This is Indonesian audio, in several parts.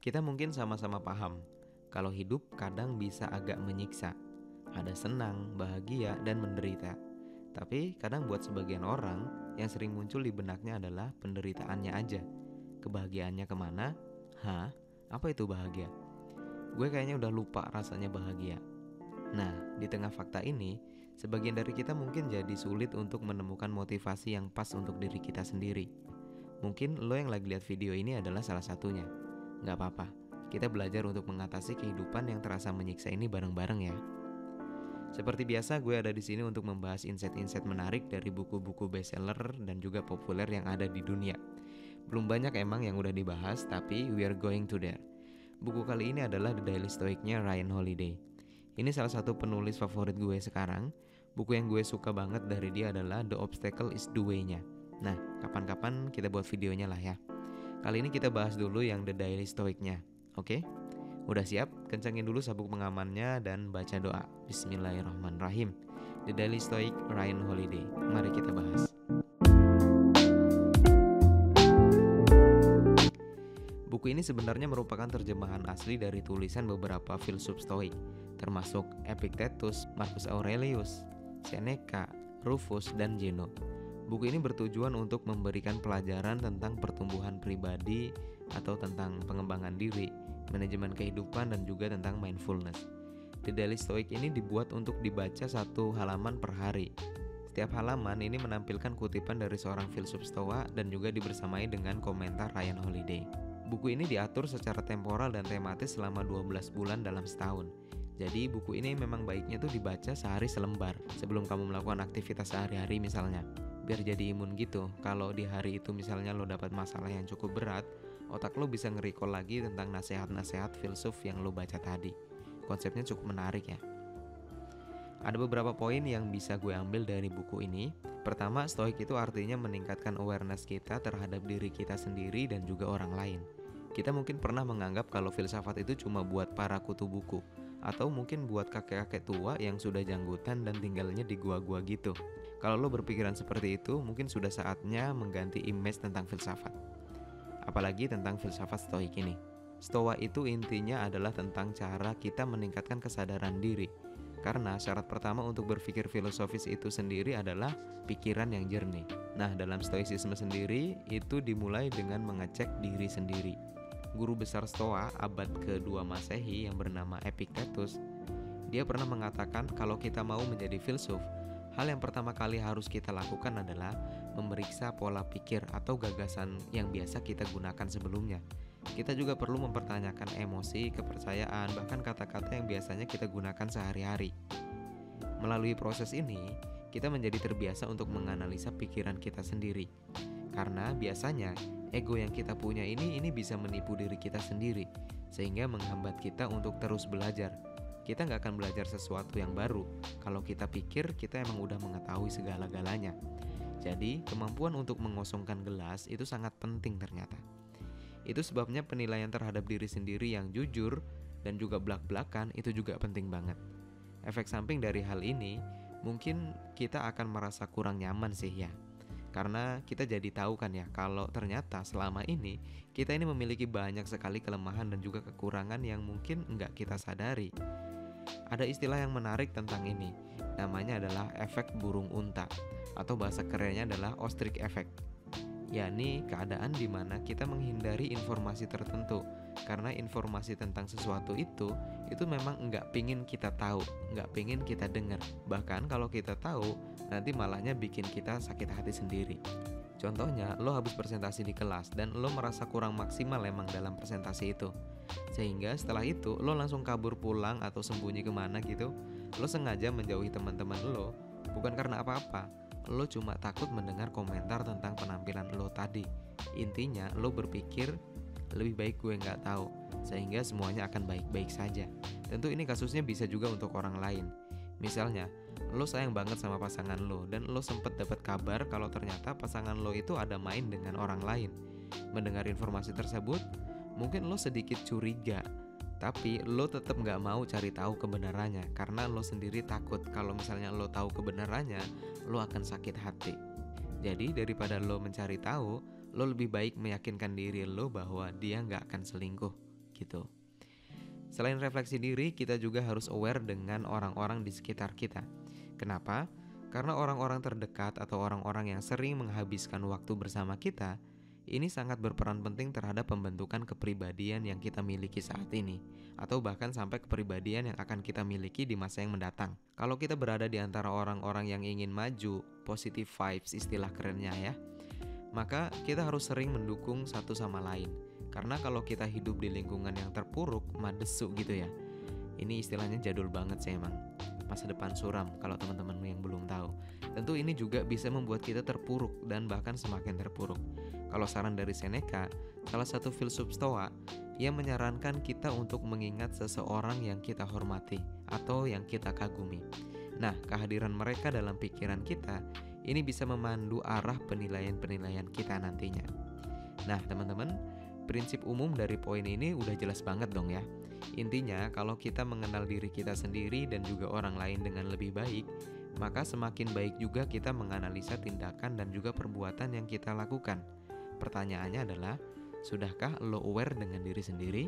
Kita mungkin sama-sama paham kalau hidup kadang bisa agak menyiksa. Ada senang, bahagia, dan menderita. Tapi kadang buat sebagian orang, yang sering muncul di benaknya adalah penderitaannya aja. Kebahagiaannya kemana? Hah? Apa itu bahagia? Gue kayaknya udah lupa rasanya bahagia. Nah, di tengah fakta ini, sebagian dari kita mungkin jadi sulit untuk menemukan motivasi yang pas untuk diri kita sendiri. Mungkin lo yang lagi lihat video ini adalah salah satunya. Gak apa-apa, kita belajar untuk mengatasi kehidupan yang terasa menyiksa ini bareng-bareng ya. Seperti biasa, gue ada di sini untuk membahas insight-insight menarik dari buku-buku bestseller dan juga populer yang ada di dunia. Belum banyak emang yang udah dibahas, tapi we are going to there. Buku kali ini adalah The Daily Stoic-nya Ryan Holiday. Ini salah satu penulis favorit gue sekarang. Buku yang gue suka banget dari dia adalah The Obstacle is the Way-nya. Nah, kapan-kapan kita buat videonya lah ya. Kali ini kita bahas dulu yang The Daily Stoic-nya. Oke? Udah siap? Kencangin dulu sabuk pengamannya dan baca doa. Bismillahirrahmanirrahim. The Daily Stoic, Ryan Holiday. Mari kita bahas. Buku ini sebenarnya merupakan terjemahan asli dari tulisan beberapa filsuf Stoik, termasuk Epictetus, Marcus Aurelius, Seneca, Rufus, dan Zeno. Buku ini bertujuan untuk memberikan pelajaran tentang pertumbuhan pribadi atau tentang pengembangan diri, manajemen kehidupan, dan juga tentang mindfulness. The Daily Stoic ini dibuat untuk dibaca 1 halaman per hari. Setiap halaman ini menampilkan kutipan dari seorang filsuf Stoa dan juga dibersamai dengan komentar Ryan Holiday. Buku ini diatur secara temporal dan tematis selama 12 bulan dalam setahun. Jadi buku ini memang baiknya tuh dibaca sehari selembar sebelum kamu melakukan aktivitas sehari-hari misalnya. Biar jadi imun gitu, kalau di hari itu misalnya lo dapat masalah yang cukup berat, otak lo bisa nge-recall lagi tentang nasihat-nasihat filsuf yang lo baca tadi. Konsepnya cukup menarik ya. Ada beberapa poin yang bisa gue ambil dari buku ini. Pertama, stoik itu artinya meningkatkan awareness kita terhadap diri kita sendiri dan juga orang lain. Kita mungkin pernah menganggap kalau filsafat itu cuma buat para kutu buku, atau mungkin buat kakek-kakek tua yang sudah janggutan dan tinggalnya di gua-gua gitu. Kalau lo berpikiran seperti itu, mungkin sudah saatnya mengganti image tentang filsafat. Apalagi tentang filsafat stoik ini. Stoa itu intinya adalah tentang cara kita meningkatkan kesadaran diri. Karena syarat pertama untuk berpikir filosofis itu sendiri adalah pikiran yang jernih. Nah, dalam stoicisme sendiri, itu dimulai dengan mengecek diri sendiri. Guru besar Stoa abad ke-2 Masehi yang bernama Epictetus, dia pernah mengatakan kalau kita mau menjadi filsuf, hal yang pertama kali harus kita lakukan adalah memeriksa pola pikir atau gagasan yang biasa kita gunakan sebelumnya. Kita juga perlu mempertanyakan emosi, kepercayaan, bahkan kata-kata yang biasanya kita gunakan sehari-hari. Melalui proses ini, kita menjadi terbiasa untuk menganalisa pikiran kita sendiri. Karena biasanya ego yang kita punya ini bisa menipu diri kita sendiri, sehingga menghambat kita untuk terus belajar. Kita nggak akan belajar sesuatu yang baru kalau kita pikir kita emang udah mengetahui segala-galanya. Jadi kemampuan untuk mengosongkan gelas itu sangat penting ternyata. Itu sebabnya penilaian terhadap diri sendiri yang jujur dan juga belak-belakan itu juga penting banget. Efek samping dari hal ini, mungkin kita akan merasa kurang nyaman sih ya. Karena kita jadi tahu kan ya, kalau ternyata selama ini kita ini memiliki banyak sekali kelemahan dan juga kekurangan yang mungkin nggak kita sadari. Ada istilah yang menarik tentang ini, namanya adalah efek burung unta, atau bahasa kerennya adalah ostrich effect. Yakni keadaan di mana kita menghindari informasi tertentu, karena informasi tentang sesuatu itu memang nggak pingin kita tahu, nggak pingin kita dengar. Bahkan kalau kita tahu, nanti malahnya bikin kita sakit hati sendiri. Contohnya, lo habis presentasi di kelas dan lo merasa kurang maksimal emang dalam presentasi itu. Sehingga setelah itu lo langsung kabur pulang atau sembunyi kemana gitu. Lo sengaja menjauhi teman-teman lo, bukan karena apa-apa. Lo cuma takut mendengar komentar tentang penampilan lo tadi. Intinya lo berpikir lebih baik gue gak tahu, sehingga semuanya akan baik-baik saja. Tentu ini kasusnya bisa juga untuk orang lain. Misalnya, lo sayang banget sama pasangan lo dan lo sempet dapat kabar kalau ternyata pasangan lo itu ada main dengan orang lain. Mendengar informasi tersebut, mungkin lo sedikit curiga, tapi lo tetap gak mau cari tahu kebenarannya karena lo sendiri takut kalau misalnya lo tahu kebenarannya, lo akan sakit hati. Jadi daripada lo mencari tahu, lo lebih baik meyakinkan diri lo bahwa dia gak akan selingkuh. gitu. Selain refleksi diri, kita juga harus aware dengan orang-orang di sekitar kita. Kenapa? Karena orang-orang terdekat atau orang-orang yang sering menghabiskan waktu bersama kita, ini sangat berperan penting terhadap pembentukan kepribadian yang kita miliki saat ini, atau bahkan sampai kepribadian yang akan kita miliki di masa yang mendatang. Kalau kita berada di antara orang-orang yang ingin maju, positive vibes istilah kerennya ya, maka kita harus sering mendukung satu sama lain. Karena kalau kita hidup di lingkungan yang terpuruk, madesu gitu ya. Ini istilahnya jadul banget sih emang. Masa depan suram kalau teman-temanmu yang belum tahu. Tentu ini juga bisa membuat kita terpuruk dan bahkan semakin terpuruk. Kalau saran dari Seneca, salah satu filsuf Stoa, ia menyarankan kita untuk mengingat seseorang yang kita hormati atau yang kita kagumi. Nah, kehadiran mereka dalam pikiran kita ini bisa memandu arah penilaian-penilaian kita nantinya. Nah, teman-teman, prinsip umum dari poin ini udah jelas banget dong ya. Intinya, kalau kita mengenal diri kita sendiri dan juga orang lain dengan lebih baik, maka semakin baik juga kita menganalisa tindakan dan juga perbuatan yang kita lakukan. Pertanyaannya adalah, sudahkah lo aware dengan diri sendiri?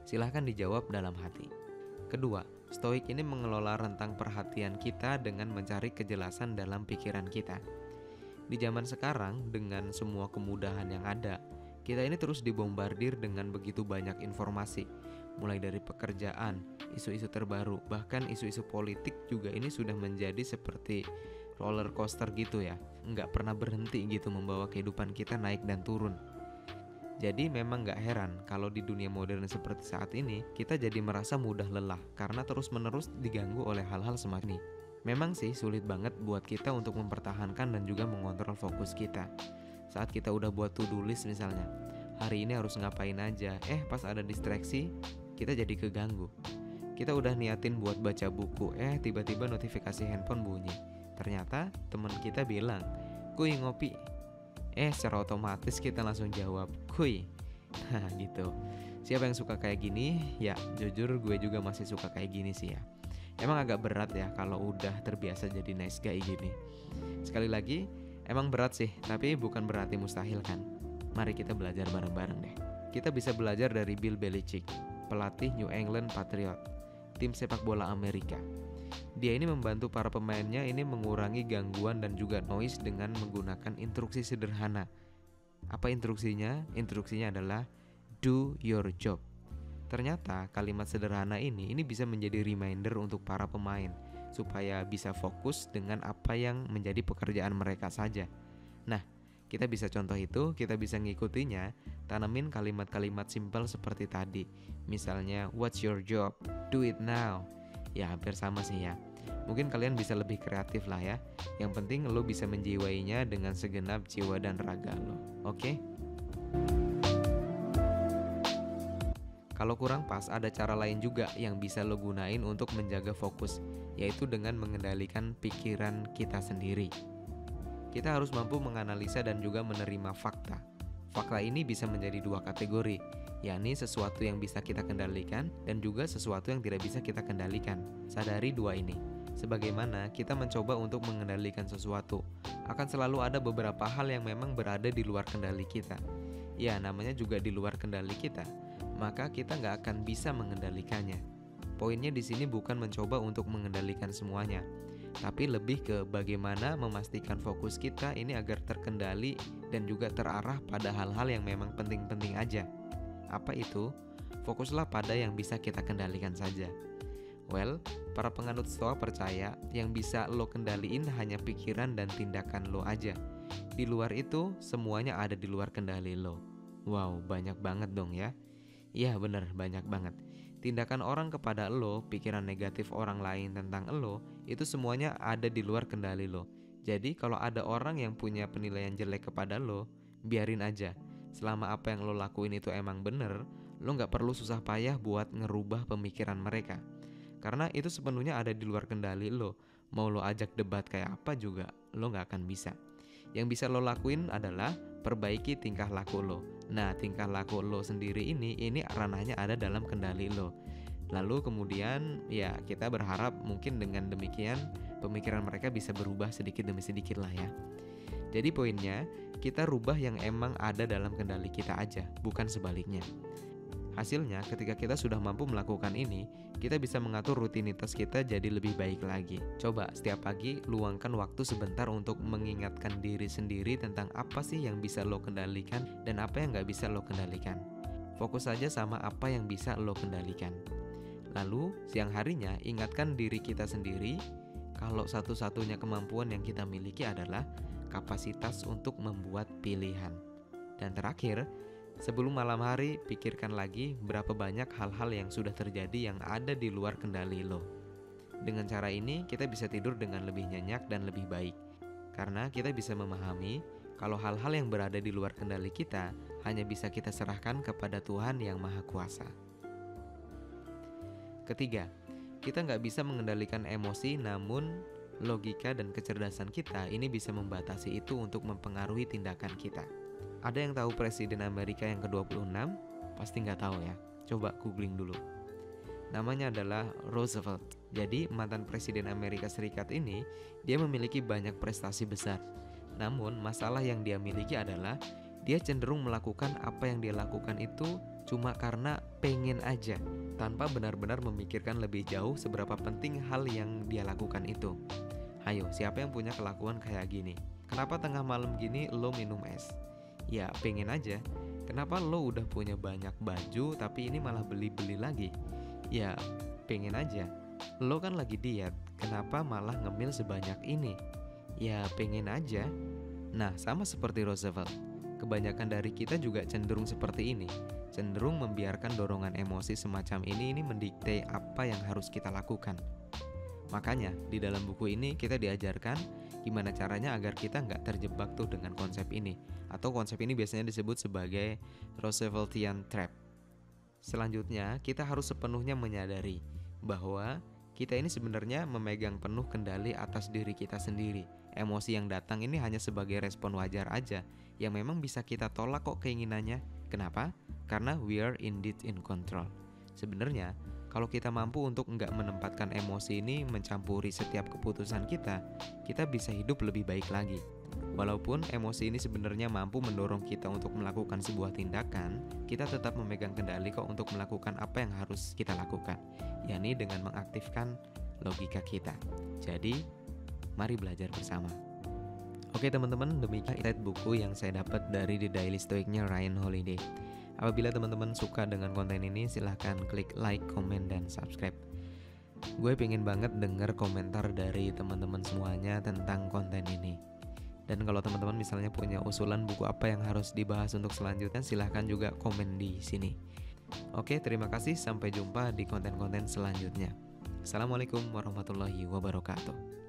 Silahkan dijawab dalam hati. Kedua, Stoik ini mengelola rentang perhatian kita dengan mencari kejelasan dalam pikiran kita. Di zaman sekarang, dengan semua kemudahan yang ada, kita ini terus dibombardir dengan begitu banyak informasi, mulai dari pekerjaan, isu-isu terbaru, bahkan isu-isu politik juga ini sudah menjadi seperti roller coaster gitu ya, nggak pernah berhenti gitu membawa kehidupan kita naik dan turun. Jadi memang gak heran kalau di dunia modern seperti saat ini, kita jadi merasa mudah lelah karena terus-menerus diganggu oleh hal-hal semacam ini. Memang sih sulit banget buat kita untuk mempertahankan dan juga mengontrol fokus kita. Saat kita udah buat to-do list misalnya, hari ini harus ngapain aja, pas ada distraksi, kita jadi keganggu. Kita udah niatin buat baca buku, tiba-tiba notifikasi handphone bunyi. Ternyata teman kita bilang, "Kuy ngopi." Secara otomatis kita langsung jawab, "Kuy." Nah gitu. Siapa yang suka kayak gini? Ya jujur gue juga masih suka kayak gini sih ya. Emang agak berat ya kalau udah terbiasa jadi nice guy gini. Sekali lagi, emang berat sih, tapi bukan berarti mustahil kan. Mari kita belajar bareng-bareng deh. Kita bisa belajar dari Bill Belichick, pelatih New England Patriot, tim sepak bola Amerika. Dia ini membantu para pemainnya ini mengurangi gangguan dan juga noise dengan menggunakan instruksi sederhana. Apa instruksinya? Instruksinya adalah do your job. Ternyata kalimat sederhana ini bisa menjadi reminder untuk para pemain supaya bisa fokus dengan apa yang menjadi pekerjaan mereka saja. Nah, kita bisa contoh itu, kita bisa ngikutinya, tanamin kalimat-kalimat simpel seperti tadi. Misalnya, what's your job? Do it now. Ya hampir sama sih ya. Mungkin kalian bisa lebih kreatif lah ya. Yang penting lo bisa menjiwainya dengan segenap jiwa dan raga lo. Oke? Kalau kurang pas, ada cara lain juga yang bisa lo gunain untuk menjaga fokus, yaitu dengan mengendalikan pikiran kita sendiri. Kita harus mampu menganalisa dan juga menerima fakta. Fakta ini bisa menjadi dua kategori, yakni sesuatu yang bisa kita kendalikan dan juga sesuatu yang tidak bisa kita kendalikan. Sadari dua ini. Sebagaimana kita mencoba untuk mengendalikan sesuatu, akan selalu ada beberapa hal yang memang berada di luar kendali kita. Ya, namanya juga di luar kendali kita, maka kita nggak akan bisa mengendalikannya. Poinnya di sini bukan mencoba untuk mengendalikan semuanya, tapi lebih ke bagaimana memastikan fokus kita ini agar terkendali dan juga terarah pada hal-hal yang memang penting-penting aja. Apa itu? Fokuslah pada yang bisa kita kendalikan saja. Well, para penganut Stoa percaya yang bisa lo kendaliin hanya pikiran dan tindakan lo aja. Di luar itu, semuanya ada di luar kendali lo. Wow, banyak banget dong ya. Iya bener, banyak banget. Tindakan orang kepada lo, pikiran negatif orang lain tentang lo, itu semuanya ada di luar kendali lo. Jadi kalau ada orang yang punya penilaian jelek kepada lo, biarin aja. Selama apa yang lo lakuin itu emang bener, lo gak perlu susah payah buat ngerubah pemikiran mereka. Karena itu sepenuhnya ada di luar kendali lo. Mau lo ajak debat kayak apa juga, lo gak akan bisa. Yang bisa lo lakuin adalah perbaiki tingkah laku lo. Nah, tingkah laku lo sendiri ini ranahnya ada dalam kendali lo. Lalu kemudian ya kita berharap mungkin dengan demikian pemikiran mereka bisa berubah sedikit demi sedikit lah ya. Jadi poinnya, kita rubah yang emang ada dalam kendali kita aja, bukan sebaliknya. Hasilnya, ketika kita sudah mampu melakukan ini, kita bisa mengatur rutinitas kita jadi lebih baik lagi. Coba setiap pagi luangkan waktu sebentar untuk mengingatkan diri sendiri tentang apa sih yang bisa lo kendalikan dan apa yang nggak bisa lo kendalikan. Fokus saja sama apa yang bisa lo kendalikan. Lalu, siang harinya ingatkan diri kita sendiri kalau satu-satunya kemampuan yang kita miliki adalah kapasitas untuk membuat pilihan. Dan terakhir, sebelum malam hari, pikirkan lagi berapa banyak hal-hal yang sudah terjadi yang ada di luar kendali lo. Dengan cara ini, kita bisa tidur dengan lebih nyenyak dan lebih baik. Karena kita bisa memahami kalau hal-hal yang berada di luar kendali kita hanya bisa kita serahkan kepada Tuhan yang Maha Kuasa. Ketiga, kita nggak bisa mengendalikan emosi, namun logika dan kecerdasan kita ini bisa membatasi itu untuk mempengaruhi tindakan kita. Ada yang tahu Presiden Amerika yang ke-26? Pasti nggak tahu ya. Coba googling dulu. Namanya adalah Roosevelt. Jadi mantan Presiden Amerika Serikat ini, dia memiliki banyak prestasi besar. Namun masalah yang dia miliki adalah dia cenderung melakukan apa yang dia lakukan itu cuma karena pengen aja, tanpa benar-benar memikirkan lebih jauh seberapa penting hal yang dia lakukan itu. Ayo, siapa yang punya kelakuan kayak gini? Kenapa tengah malam gini lo minum es? Ya pengen aja. Kenapa lo udah punya banyak baju tapi ini malah beli-beli lagi? Ya pengen aja. Lo kan lagi diet, kenapa malah ngemil sebanyak ini? Ya pengen aja. Nah, sama seperti Roosevelt, kebanyakan dari kita juga cenderung seperti ini. Cenderung membiarkan dorongan emosi semacam ini mendikte apa yang harus kita lakukan. Makanya di dalam buku ini kita diajarkan gimana caranya agar kita nggak terjebak tuh dengan konsep ini. Atau konsep ini biasanya disebut sebagai Rooseveltian Trap. Selanjutnya kita harus sepenuhnya menyadari bahwa kita ini sebenarnya memegang penuh kendali atas diri kita sendiri. Emosi yang datang ini hanya sebagai respon wajar aja, yang memang bisa kita tolak kok keinginannya. Kenapa? Karena we are indeed in control. Sebenarnya kalau kita mampu untuk nggak menempatkan emosi ini mencampuri setiap keputusan kita bisa hidup lebih baik lagi. Walaupun emosi ini sebenarnya mampu mendorong kita untuk melakukan sebuah tindakan, kita tetap memegang kendali kok untuk melakukan apa yang harus kita lakukan, yakni dengan mengaktifkan logika kita. Jadi, mari belajar bersama. Oke teman-teman, demikian insight buku yang saya dapat dari The Daily Stoic-nya Ryan Holiday. Apabila teman-teman suka dengan konten ini, silahkan klik like, komen, dan subscribe. Gue pengen banget denger komentar dari teman-teman semuanya tentang konten ini. Dan kalau teman-teman misalnya punya usulan buku apa yang harus dibahas untuk selanjutnya, silahkan juga komen di sini. Oke, terima kasih. Sampai jumpa di konten-konten selanjutnya. Assalamualaikum warahmatullahi wabarakatuh.